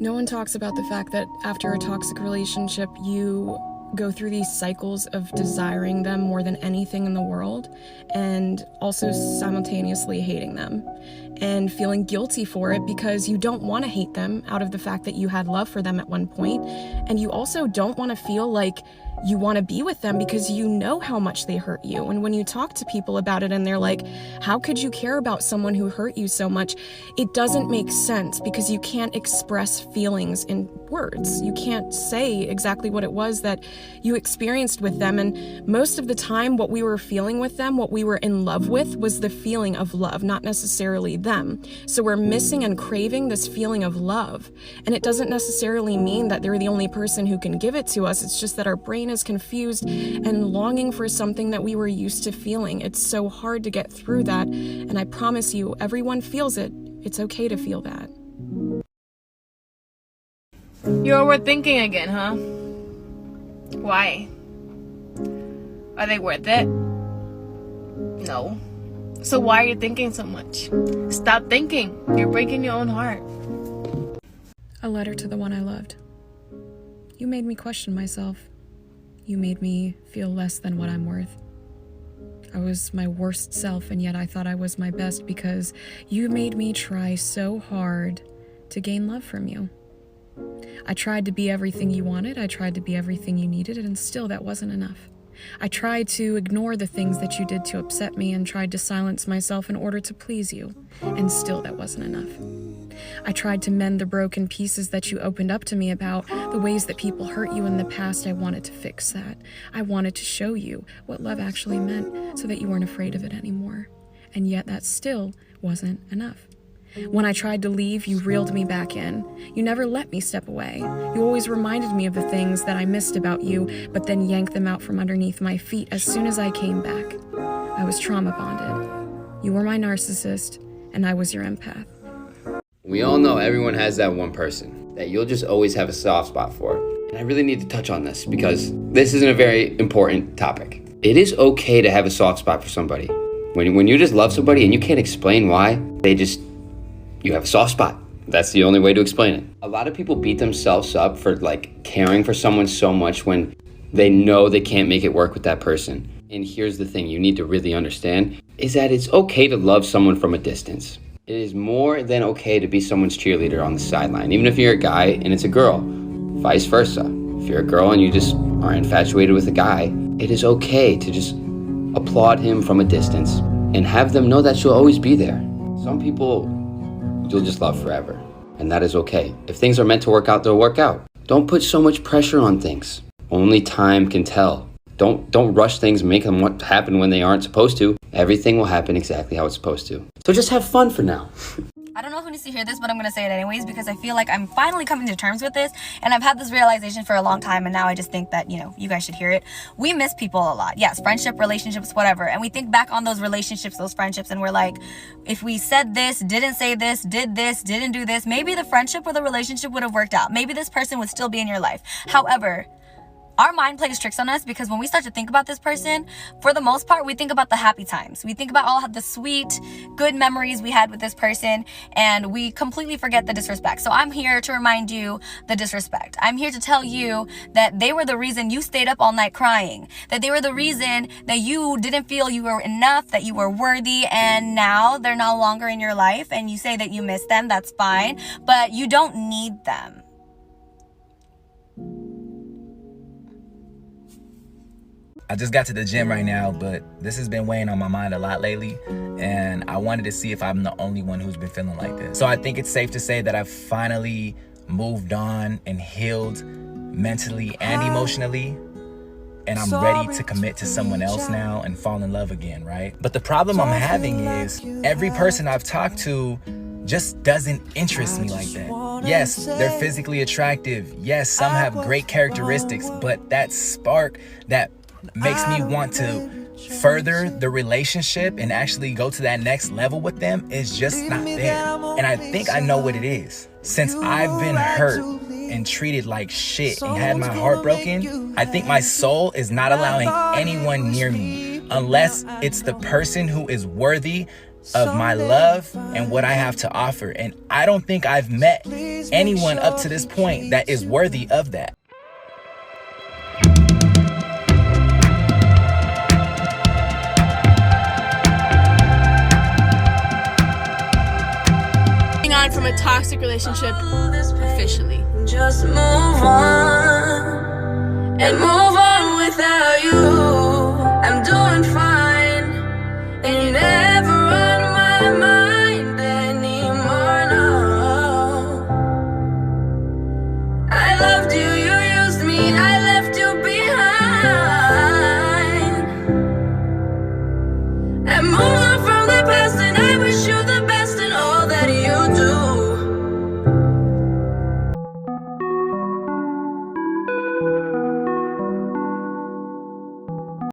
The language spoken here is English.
No one talks about the fact that after a toxic relationship, you go through these cycles of desiring them more than anything in the world, and also simultaneously hating them and feeling guilty for it because you don't want to hate them out of the fact that you had love for them at one point, and you also don't want to feel like you want to be with them because you know how much they hurt you. And when you talk to people about it and they're like, how could you care about someone who hurt you so much? It doesn't make sense because you can't express feelings in words. You can't say exactly what it was that you experienced with them. And most of the time, what we were feeling with them, what we were in love with, was the feeling of love, not necessarily them. So we're missing and craving this feeling of love. And it doesn't necessarily mean that they're the only person who can give it to us. It's just that our brain is confused and longing for something that we were used to feeling. It's so hard to get through that. And I promise you, everyone feels it. It's okay to feel that. You're overthinking again, huh? Why? Are they worth it? No. So why are you thinking so much? Stop thinking. You're breaking your own heart. A letter to the one I loved. You made me question myself. You made me feel less than what I'm worth. I was my worst self, and yet I thought I was my best because you made me try so hard to gain love from you. I tried to be everything you wanted, I tried to be everything you needed, and still that wasn't enough. I tried to ignore the things that you did to upset me and tried to silence myself in order to please you, and still that wasn't enough. I tried to mend the broken pieces that you opened up to me about, the ways that people hurt you in the past. I wanted to fix that. I wanted to show you what love actually meant so that you weren't afraid of it anymore. And yet that still wasn't enough. When I tried to leave, you reeled me back in. You never let me step away. You always reminded me of the things that I missed about you, but then yanked them out from underneath my feet as soon as I came back. I was trauma bonded. You were my narcissist, and I was your empath. We all know everyone has that one person that you'll just always have a soft spot for. And I really need to touch on this because this isn't a very important topic. It is okay to have a soft spot for somebody. When you just love somebody and you can't explain why, you have a soft spot. That's the only way to explain it. A lot of people beat themselves up for caring for someone so much when they know they can't make it work with that person. And here's the thing you need to really understand is that it's okay to love someone from a distance. It is more than okay to be someone's cheerleader on the sideline, even if you're a guy and it's a girl, vice versa. If you're a girl and you just are infatuated with a guy, it is okay to just applaud him from a distance and have them know that you'll always be there. Some people you'll just love forever, and that is okay. If things are meant to work out, they'll work out. Don't put so much pressure on things. Only time can tell. Don't rush things, make them happen when they aren't supposed to. Everything will happen exactly how it's supposed to. So just have fun for now. I don't know who needs to hear this, but I'm going to say it anyways because I feel like I'm finally coming to terms with this, and I've had this realization for a long time, and now I just think that, you guys should hear it. We miss people a lot. Yes, friendship, relationships, whatever. And we think back on those relationships, those friendships, and we're like, if we said this, didn't say this, didn't do this, maybe the friendship or the relationship would have worked out. Maybe this person would still be in your life. However, our mind plays tricks on us because when we start to think about this person, for the most part, we think about the happy times. We think about all the sweet, good memories we had with this person, and we completely forget the disrespect. So I'm here to remind you the disrespect. I'm here to tell you that they were the reason you stayed up all night crying, that they were the reason that you didn't feel you were enough, that you were worthy, and now they're no longer in your life, and you say that you miss them. That's fine, but you don't need them. I just got to the gym right now, but this has been weighing on my mind a lot lately, and I wanted to see if I'm the only one who's been feeling like this. So I think it's safe to say that I've finally moved on and healed mentally and emotionally, and I'm ready to commit to someone else now and fall in love again, right? But the problem I'm having is every person I've talked to just doesn't interest me like that. Yes, they're physically attractive. Yes, some have great characteristics, but that spark that makes me want to further the relationship and actually go to that next level with them is just not there. And I think I know what it is. Since I've been hurt and treated like shit and had my heart broken, I think my soul is not allowing anyone near me unless it's the person who is worthy of my love and what I have to offer. And I don't think I've met anyone up to this point that is worthy of that. On from a toxic relationship officially. Just move on and move on without you. I'm doing fine, and you never on my mind anymore. No, I loved you, you used me, I left you behind. And move